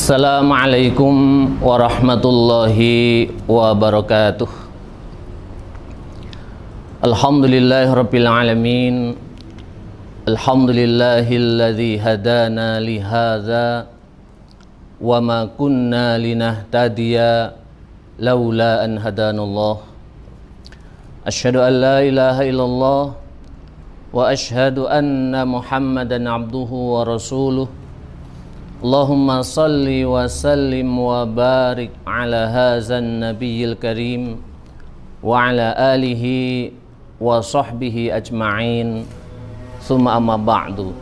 Assalamualaikum warahmatullahi wabarakatuh. Alhamdulillahirabbil alamin. Alhamdulillahilladzi hadana li hadza wa ma kunna linahtadiya laula an hadanallah. Asyhadu an la ilaha illallah wa asyhadu anna Muhammadan abduhu wa rasuluh. Allahumma salli wa sallim wa barik ala hazan nabiyil karim wa ala alihi wa sahbihi ajma'in. Summa amma ba'du.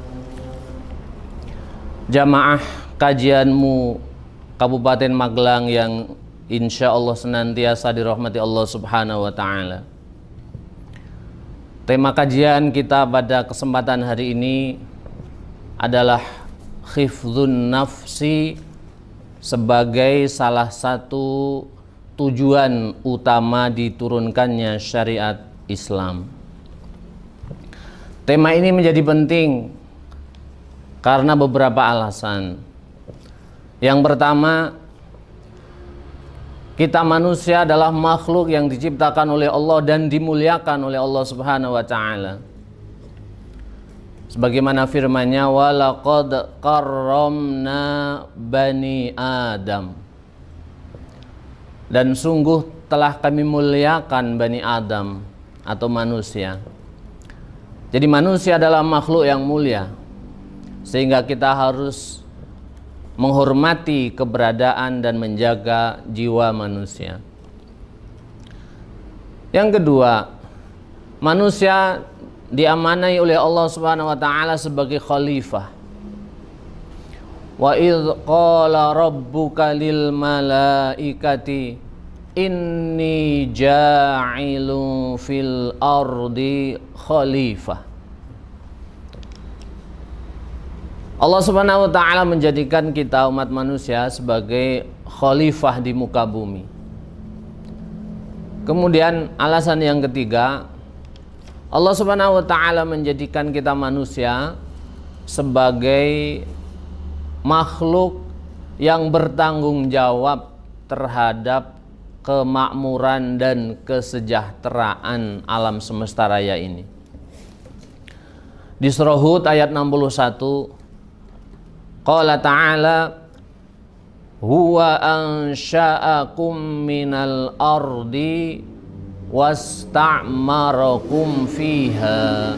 Jamaah kajianmu Kabupaten Magelang yang insya Allah senantiasa dirahmati Allah subhanahu wa ta'ala. Tema kajian kita pada kesempatan hari ini adalah khifdzun nafsi sebagai salah satu tujuan utama diturunkannya syariat Islam. Tema ini menjadi penting karena beberapa alasan. Yang pertama, kita manusia adalah makhluk yang diciptakan oleh Allah dan dimuliakan oleh Allah Subhanahu wa ta'ala. Sebagaimana firman-Nya, walaqad karramna bani Adam. Dan sungguh telah kami muliakan Bani Adam atau manusia. Jadi manusia adalah makhluk yang mulia, sehingga kita harus menghormati keberadaan dan menjaga jiwa manusia. Yang kedua, manusia diamanai oleh Allah Subhanahu wa ta'ala sebagai khalifah. Wa idz qala rabbuka lil malaikati inni ja'ilun fil ardi khalifah. Allah Subhanahu wa ta'ala menjadikan kita umat manusia sebagai khalifah di muka bumi. Kemudian alasan yang ketiga, Allah Subhanahu wa ta'ala menjadikan kita manusia sebagai makhluk yang bertanggung jawab terhadap kemakmuran dan kesejahteraan alam semesta raya ini. Di surah Hud ayat 61, qala ta'ala huwa ansha'akum minal ardi wasta'marakum fiha.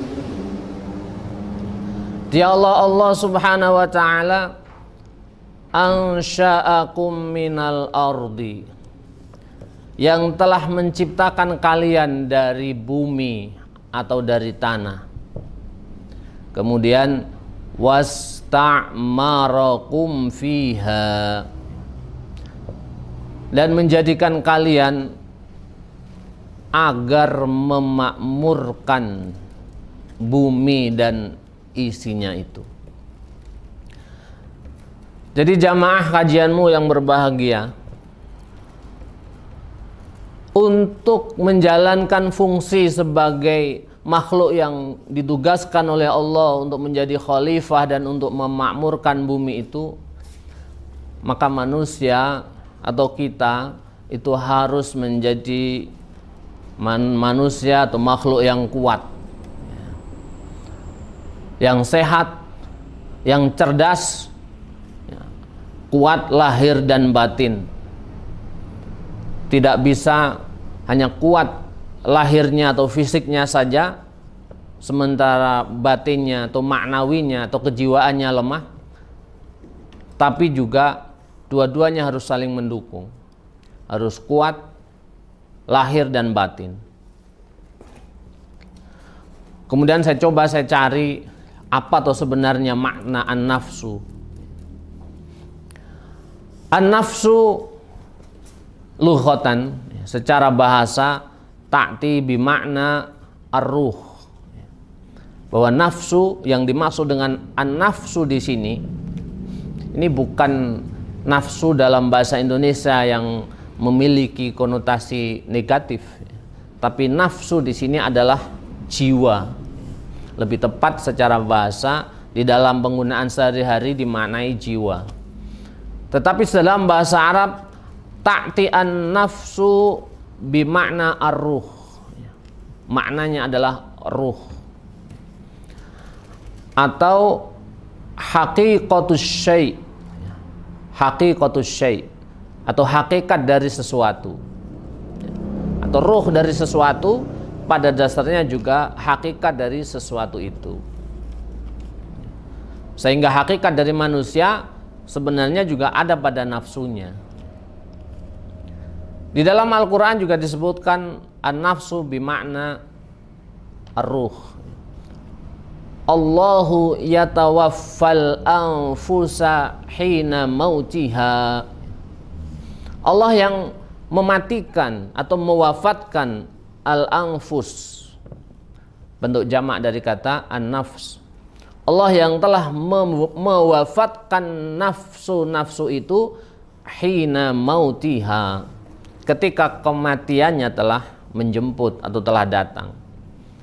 Dia Allah Subhanahu wa ta'ala ansha'akum minal ardi, yang telah menciptakan kalian dari bumi atau dari tanah. Kemudian wasta'marakum fiha, dan menjadikan kalian agar memakmurkan bumi dan isinya itu. Jadi jamaah kajianmu yang berbahagia, untuk menjalankan fungsi sebagai makhluk yang ditugaskan oleh Allah untuk menjadi khalifah dan untuk memakmurkan bumi itu, maka manusia atau kita itu harus menjadi manusia atau makhluk yang kuat, yang sehat, yang cerdas, kuat lahir dan batin. Tidak bisa hanya kuat lahirnya atau fisiknya saja, sementara batinnya atau maknawinya atau kejiwaannya lemah. Tapi juga dua-duanya harus saling mendukung, harus kuat lahir dan batin. Kemudian saya cari apa tuh sebenarnya makna an-nafsu. An-nafsu lughatan, secara bahasa, ta'ti bimakna ar-ruh. Bahwa nafsu, yang dimaksud dengan an-nafsu di sini, ini bukan nafsu dalam bahasa Indonesia yang memiliki konotasi negatif, tapi nafsu di sini adalah jiwa. Lebih tepat secara bahasa di dalam penggunaan sehari-hari dimaknai jiwa. Tetapi dalam bahasa Arab ta'ti an-nafsu bimakna ar-ruh. Maknanya adalah ruh. Atau haqiqatus syai'. Haqiqatus syai' atau hakikat dari sesuatu. Atau ruh dari sesuatu pada dasarnya juga hakikat dari sesuatu itu. Sehingga hakikat dari manusia sebenarnya juga ada pada nafsunya. Di dalam Al-Quran juga disebutkan an-nafsu bimakna ar-ruh. Allahu yatawaffal anfusa hina mautiha. Allah yang mematikan atau mewafatkan al-anfus, bentuk jamak dari kata an-nafs. Allah yang telah mewafatkan nafsu-nafsu itu hina mautiha, ketika kematiannya telah menjemput atau telah datang.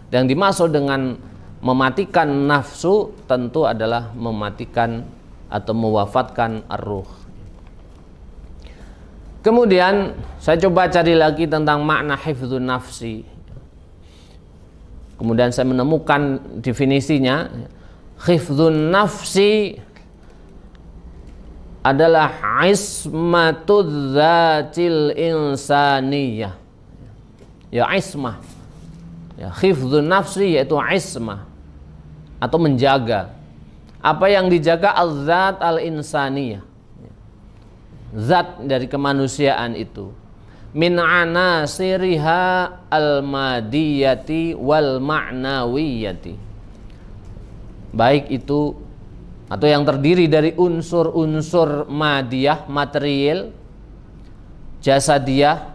Dan dimaksud dengan mematikan nafsu tentu adalah mematikan atau mewafatkan ar-ruh. Kemudian saya coba cari lagi tentang makna hifdzun nafsi. Kemudian saya menemukan definisinya. Hifdzun nafsi adalah ismatud dzatil insaniyah. Ya, ismah. Ya, hifdzun nafsi yaitu ismah atau menjaga. Apa yang dijaga al-zat al-insaniyah. Zat dari kemanusiaan itu. Min anasiriha al-madiyati wal ma'nawiyati. Baik itu atau yang terdiri dari unsur-unsur madiyah, material, jasadiyah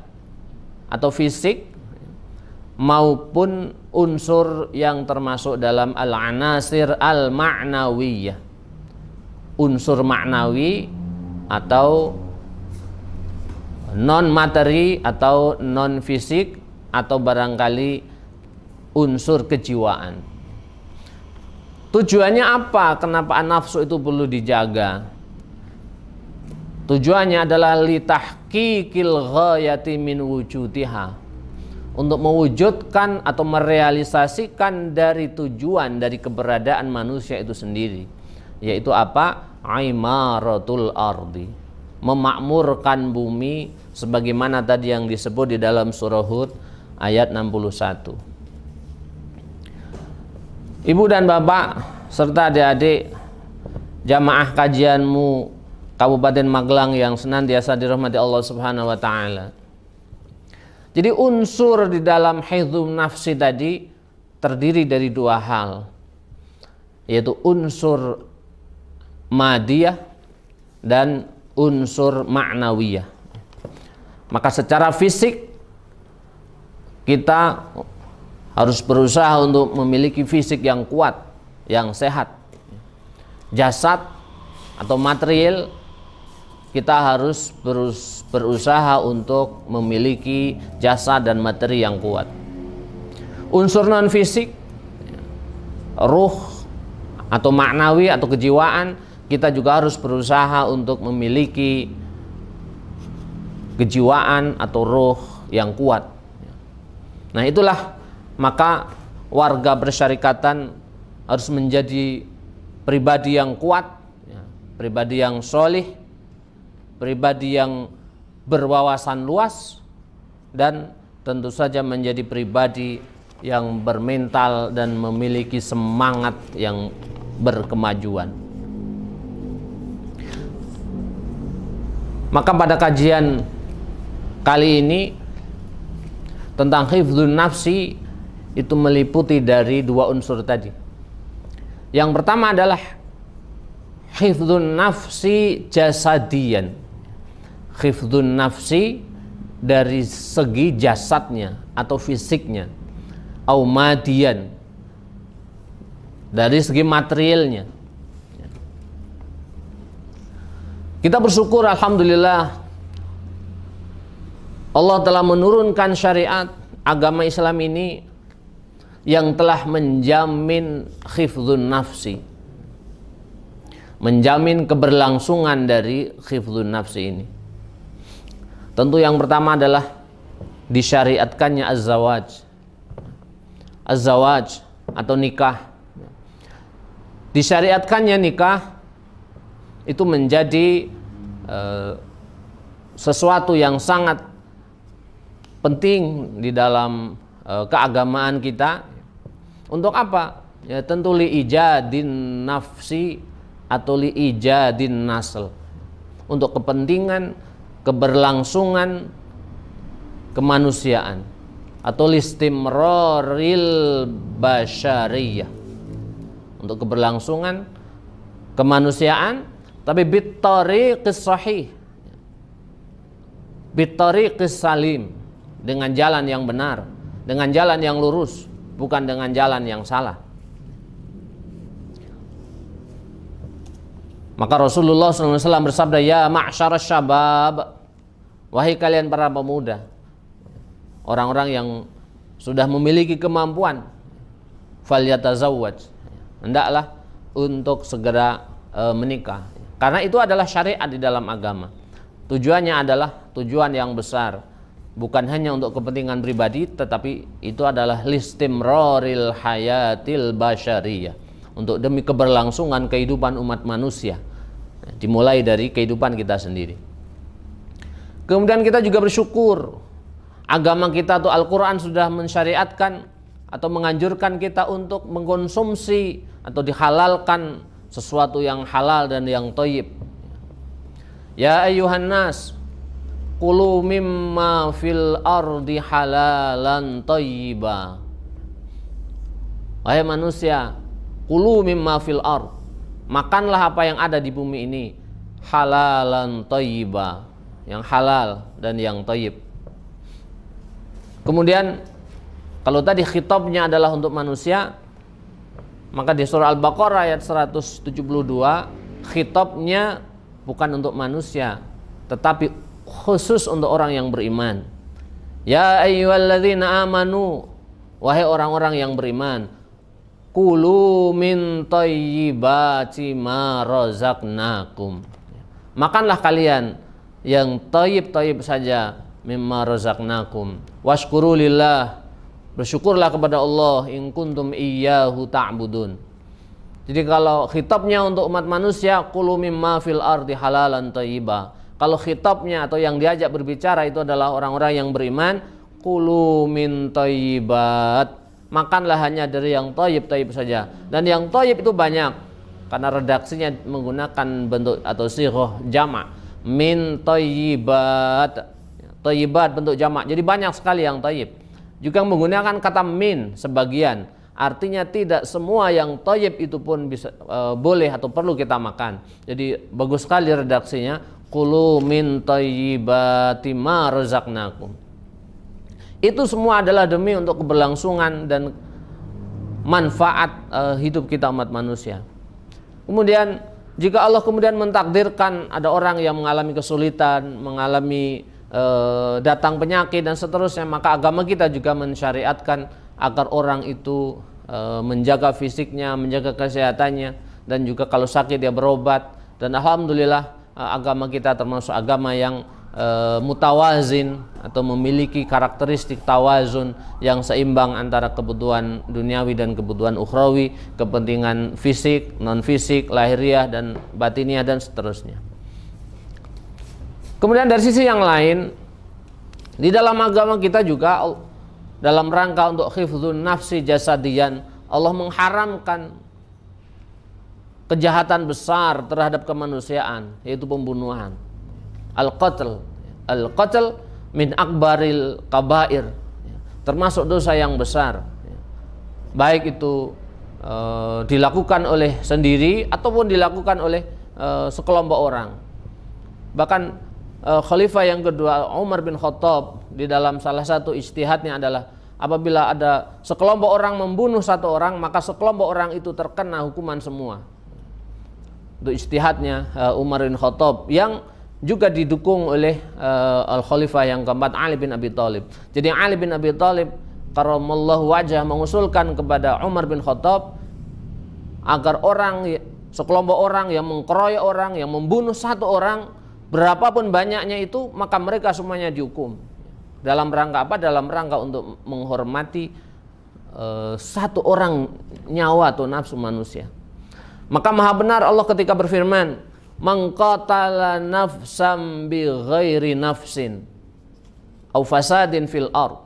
atau fisik, maupun unsur yang termasuk dalam al-anasir al-ma'nawiyah, unsur maknawi atau non materi atau non fisik, atau barangkali unsur kejiwaan. Tujuannya apa? Kenapa nafsu itu perlu dijaga? Tujuannya adalah litahqiqil ghayati min wujudiha, untuk mewujudkan atau merealisasikan dari tujuan dari keberadaan manusia itu sendiri, yaitu apa? Imaratul ardi, memakmurkan bumi, sebagaimana tadi yang disebut di dalam surah Hud ayat 61. Ibu dan bapak serta adik-adik jamaah kajianmu Kabupaten Magelang yang senantiasa dirahmati Allah Subhanahu wa taala. Jadi unsur di dalam hifdzun nafsi tadi terdiri dari dua hal, yaitu unsur madiyah dan unsur ma'nawiyah. Maka secara fisik kita harus berusaha untuk memiliki fisik yang kuat, yang sehat. Jasad atau material kita harus berusaha untuk memiliki jasad dan materi yang kuat. Unsur non fisik, ruh atau maknawi atau kejiwaan, kita juga harus berusaha untuk memiliki kejiwaan atau ruh yang kuat. Nah, itulah maka warga bersyarikatan harus menjadi pribadi yang kuat, pribadi yang solih, pribadi yang berwawasan luas, dan tentu saja menjadi pribadi yang bermental dan memiliki semangat yang berkemajuan. Maka pada kajian kali ini tentang hifdzun nafsi itu meliputi dari dua unsur tadi. Yang pertama adalah hifdzun nafsi jasadian. Hifdzun nafsi dari segi jasadnya atau fisiknya. Au madian, dari segi materialnya. Kita bersyukur alhamdulillah Allah telah menurunkan syariat agama Islam ini yang telah menjamin hifdzun nafsi. menjamin keberlangsungan dari khifdun nafsi ini? Tentu yang pertama adalah disyariatkannya az-zawaj. Az-zawaj atau nikah. Disyariatkannya nikah itu menjadi sesuatu yang sangat penting di dalam keagamaan kita. Untuk apa? Ya tentu li ijadin nafsi atau li ijadin nasl. Untuk kepentingan keberlangsungan kemanusiaan atau listimraril basyariyah. Untuk keberlangsungan kemanusiaan, tapi bittariqis sahih, bittariqis salim, dengan jalan yang benar, dengan jalan yang lurus, bukan dengan jalan yang salah. Maka Rasulullah SAW bersabda, ya ma'syarasy syabab, wahai kalian para pemuda, orang-orang yang sudah memiliki kemampuan, falyatazawwaj, hendaklah untuk segera menikah. Karena itu adalah syariat di dalam agama. Tujuannya adalah tujuan yang besar, bukan hanya untuk kepentingan pribadi, tetapi itu adalah listimraril hayatil basyariyah, untuk demi keberlangsungan kehidupan umat manusia, dimulai dari kehidupan kita sendiri. Kemudian kita juga bersyukur agama kita atau Al-Quran sudah mensyariatkan atau menganjurkan kita untuk mengkonsumsi atau dihalalkan sesuatu yang halal dan yang thayyib. Ya ayyuhan nas, kulu mimma fil ardi halalan thayyiba. Wahai manusia, kulu mimma fil ard, makanlah apa yang ada di bumi ini, halalan thayyiba, yang halal dan yang thayyib. Kemudian kalau tadi khitabnya adalah untuk manusia, maka di surah Al-Baqarah ayat 172 khitabnya bukan untuk manusia, tetapi khusus untuk orang yang beriman. Ya ayyuhalladzina amanu, wahai orang-orang yang beriman, kulu min thayyibati ma razaqnakum, makanlah kalian yang thayyib-thayyib saja, mimma razaqnakum, washkuru lillah, bersyukurlah kepada Allah, in kuntum iyyahu ta'budun. Jadi kalau khitabnya untuk umat manusia, kulu mimma fil ardi halalan thayyiba. Kalau khitabnya atau yang diajak berbicara itu adalah orang-orang yang beriman, kulu min thayyibat, makanlah hanya dari yang thayyib-thayyib saja. Dan yang thayyib itu banyak, karena redaksinya menggunakan bentuk atau sighah jamak, min thayyibat. Thayyibat bentuk jamak, jadi banyak sekali yang thayyib. Juga menggunakan kata min sebagian, artinya tidak semua yang thayyib itu pun bisa boleh atau perlu kita makan. Jadi bagus sekali redaksinya, kulu min thayyibati ma razaqnakum. Itu semua adalah demi untuk keberlangsungan dan manfaat hidup kita umat manusia. Kemudian jika Allah kemudian mentakdirkan ada orang yang mengalami kesulitan, mengalami datang penyakit dan seterusnya, maka agama kita juga mensyariatkan agar orang itu menjaga fisiknya, menjaga kesehatannya, dan juga kalau sakit dia berobat. Dan alhamdulillah agama kita termasuk agama yang mutawazin atau memiliki karakteristik tawazun yang seimbang antara kebutuhan duniawi dan kebutuhan ukhrawi, kepentingan fisik, non fisik, lahiriah dan batiniah dan seterusnya. Kemudian dari sisi yang lain, di dalam agama kita juga dalam rangka untuk khifdzun nafsi jasadiyan, Allah mengharamkan kejahatan besar terhadap kemanusiaan, yaitu pembunuhan. Al-qatl min akbaril kabair, termasuk dosa yang besar, baik itu dilakukan oleh sendiri ataupun dilakukan oleh sekelompok orang. Bahkan Khalifah yang kedua Umar bin Khattab di dalam salah satu ijtihadnya adalah apabila ada sekelompok orang membunuh satu orang, maka sekelompok orang itu terkena hukuman semua. Itu ijtihadnya Umar bin Khattab yang juga didukung oleh Al-Khalifah yang keempat Ali bin Abi Thalib. Jadi Ali bin Abi Thalib karramallahu wajhah mengusulkan kepada Umar bin Khattab agar orang sekelompok orang yang mengkeroyok orang, yang membunuh satu orang, berapapun banyaknya itu, maka mereka semuanya dihukum. Dalam rangka apa? Dalam rangka untuk menghormati satu orang nyawa atau nafsu manusia. Maka maha benar Allah ketika berfirman, "Man qatala nafsan bi ghairi nafsin aw fasadin fil ard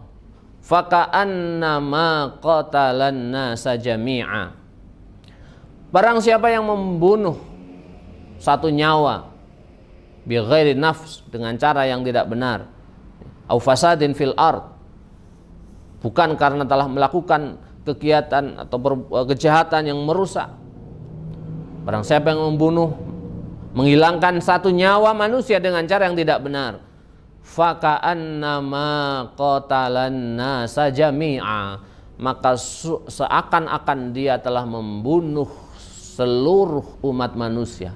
faka'annama qatalan nasa jami'a." Barang siapa yang membunuh satu nyawa bi ghairi nafs, dengan cara yang tidak benar, aw fasadin fil ard, bukan karena telah melakukan kegiatan atau kejahatan yang merusak. Barang siapa yang membunuh, menghilangkan satu nyawa manusia dengan cara yang tidak benar, faka'annama qatalan nasa jami'a, maka seakan-akan dia telah membunuh seluruh umat manusia.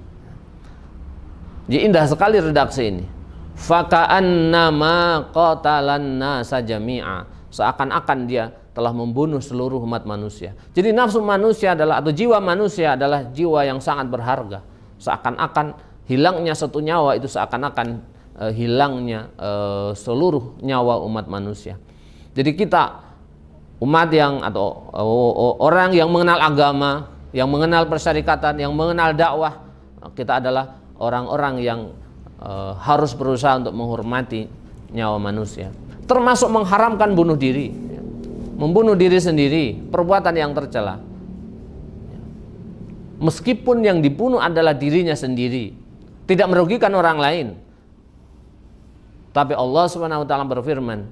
Jadi indah sekali redaksi ini. Faka'annama qatalan nasa jami'a, seakan-akan dia telah membunuh seluruh umat manusia. Jadi nafsu manusia adalah, atau jiwa manusia adalah jiwa yang sangat berharga. Seakan-akan hilangnya satu nyawa itu seakan-akan hilangnya seluruh nyawa umat manusia. Jadi kita umat yang, atau orang yang mengenal agama, yang mengenal persyarikatan, yang mengenal dakwah, kita adalah orang-orang yang harus berusaha untuk menghormati nyawa manusia, termasuk mengharamkan bunuh diri. Membunuh diri sendiri, perbuatan yang tercela. Meskipun yang dibunuh adalah dirinya sendiri, tidak merugikan orang lain. Tapi Allah Subhanahu wa taala berfirman,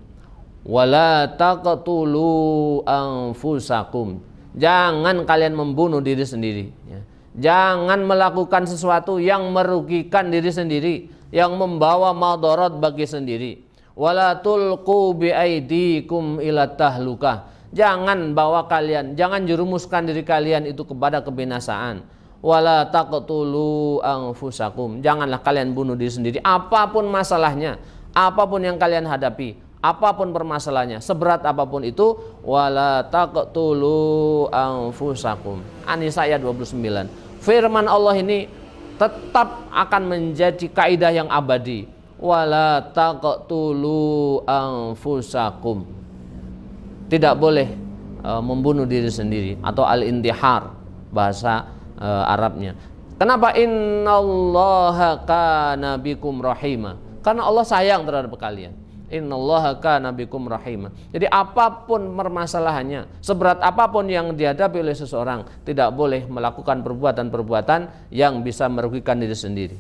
"Wala taqtulu anfusakum." Jangan kalian membunuh diri sendiri. Jangan melakukan sesuatu yang merugikan diri sendiri, yang membawa madarat bagi sendiri. Wala tulqu biaidikum ila tahlukah. Jangan bawa kalian, jangan jerumuskan diri kalian itu kepada kebinasaan. Wala taqtulu anfusakum. Janganlah kalian bunuh diri sendiri, apapun masalahnya, apapun yang kalian hadapi, apapun permasalahannya, seberat apapun itu. Wala taqtulu anfusakum. An-Nisa ayat 29. Firman Allah ini tetap akan menjadi kaidah yang abadi. Wala taqtulu anfusakum. Tidak boleh membunuh diri sendiri, atau al-intihar bahasa Arabnya. Kenapa? Innallaha kana bikum rahima. Karena Allah sayang terhadap kalian. Innallaha kana bikum rahima. Jadi apapun permasalahannya, seberat apapun yang dihadapi oleh seseorang, tidak boleh melakukan perbuatan-perbuatan yang bisa merugikan diri sendiri.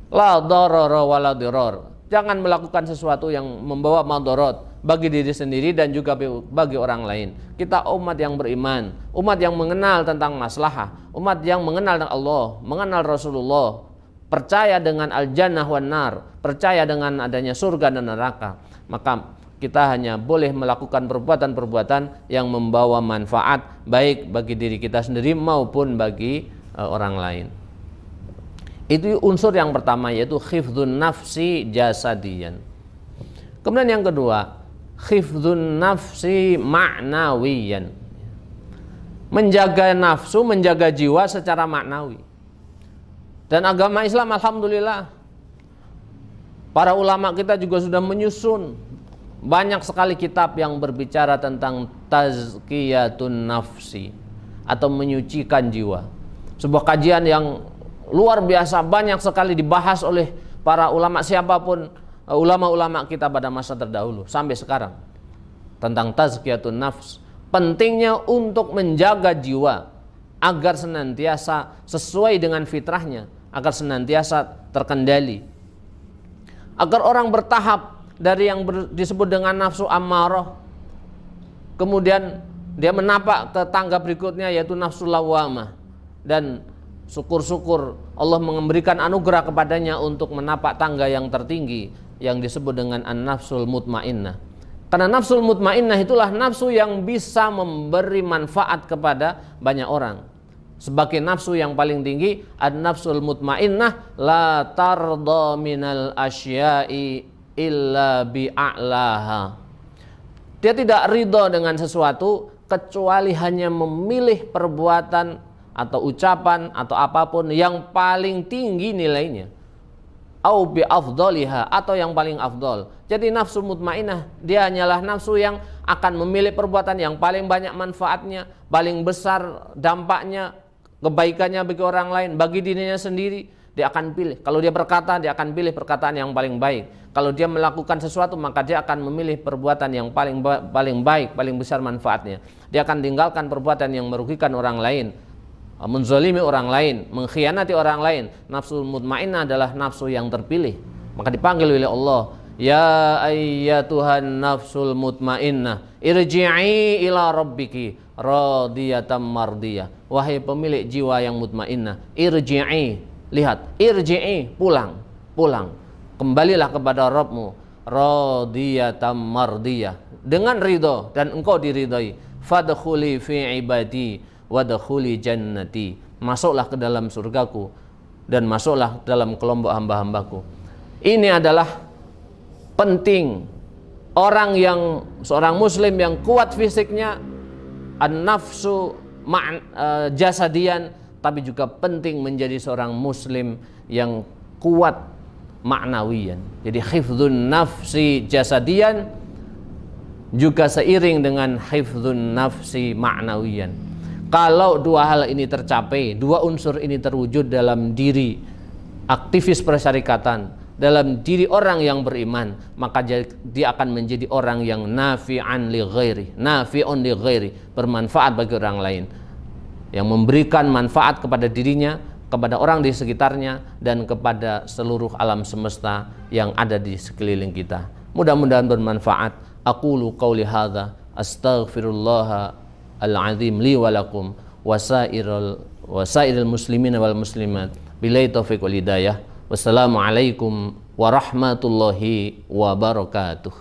La darara wala dirar. Jangan melakukan sesuatu yang membawa madarat bagi diri sendiri dan juga bagi orang lain. Kita umat yang beriman, umat yang mengenal tentang maslahah, umat yang mengenal tentang Allah, mengenal Rasulullah, percaya dengan al-jannah wan nar, percaya dengan adanya surga dan neraka. Maka kita hanya boleh melakukan perbuatan-perbuatan yang membawa manfaat baik bagi diri kita sendiri maupun bagi orang lain. Itu unsur yang pertama, yaitu khifdun nafsi jasadiyan. Kemudian yang kedua, khifdun nafsi ma'nawiyan. Menjaga nafsu, menjaga jiwa secara maknawi. Dan agama Islam alhamdulillah, para ulama kita juga sudah menyusun banyak sekali kitab yang berbicara tentang tazkiyatun nafsi, atau menyucikan jiwa. Sebuah kajian yang luar biasa, banyak sekali dibahas oleh para ulama, siapapun ulama-ulama kita pada masa terdahulu sampai sekarang, tentang tazkiyatun nafs. Pentingnya untuk menjaga jiwa agar senantiasa sesuai dengan fitrahnya, agar senantiasa terkendali, agar orang bertahap dari yang disebut dengan nafsu ammarah, kemudian dia menapak ke tangga berikutnya, yaitu nafsu lawamah, dan syukur-syukur Allah memberikan anugerah kepadanya untuk menapak tangga yang tertinggi yang disebut dengan an-nafsul mutmainnah. Karena nafsul mutmainnah itulah nafsu yang bisa memberi manfaat kepada banyak orang. Sebagai nafsu yang paling tinggi, an-nafsul mutmainnah la tarda minal asya'i illa bi'a'laha. Dia tidak ridho dengan sesuatu kecuali hanya memilih perbuatan atau ucapan atau apapun yang paling tinggi nilainya, au bi afdaliha, atau yang paling afdol. Jadi nafsu mutmainnah dia hanyalah nafsu yang akan memilih perbuatan yang paling banyak manfaatnya, paling besar dampaknya, kebaikannya bagi orang lain, bagi dirinya sendiri. Dia akan pilih. Kalau dia berkata, dia akan pilih perkataan yang paling baik. Kalau dia melakukan sesuatu, maka dia akan memilih perbuatan yang paling baik, paling besar manfaatnya. Dia akan tinggalkan perbuatan yang merugikan orang lain, menzalimi orang lain, mengkhianati orang lain. Nafsu mutmainnah adalah nafsu yang terpilih. Maka dipanggil oleh Allah, ya ayyatuhan nafsul mutmainnah, irji'i ila rabbiki radiyatan mardiyah. Wahai pemilik jiwa yang mutmainnah, irji'i, lihat, irji'i, pulang, kembalilah kepada Rabbmu, radiyatan mardiyah, dengan ridho dan engkau diridhai. Fadkhuli fi ibadi wadkhuli jannati, masuklah ke dalam surgaku dan masuklah dalam kelompok hamba-hambaku. Ini adalah penting orang yang seorang muslim yang kuat fisiknya, an-nafsu jasadian, tapi juga penting menjadi seorang muslim yang kuat maknawiyan. Jadi hifdzun nafsi jasadian juga seiring dengan hifdzun nafsi maknawiyan. Kalau dua hal ini tercapai, dua unsur ini terwujud dalam diri aktivis persyarikatan, dalam diri orang yang beriman, maka dia akan menjadi orang yang nafi'an li ghairi, nafi'un li ghairi, bermanfaat bagi orang lain, yang memberikan manfaat kepada dirinya, kepada orang di sekitarnya, dan kepada seluruh alam semesta yang ada di sekeliling kita. Mudah-mudahan bermanfaat. Aqulu qauli hadza astaghfirullah al-azim li wa lakum wasairil muslimin wal muslimat billahi taufiq wal hidayah. Wassalamualaikum warahmatullahi wabarakatuh.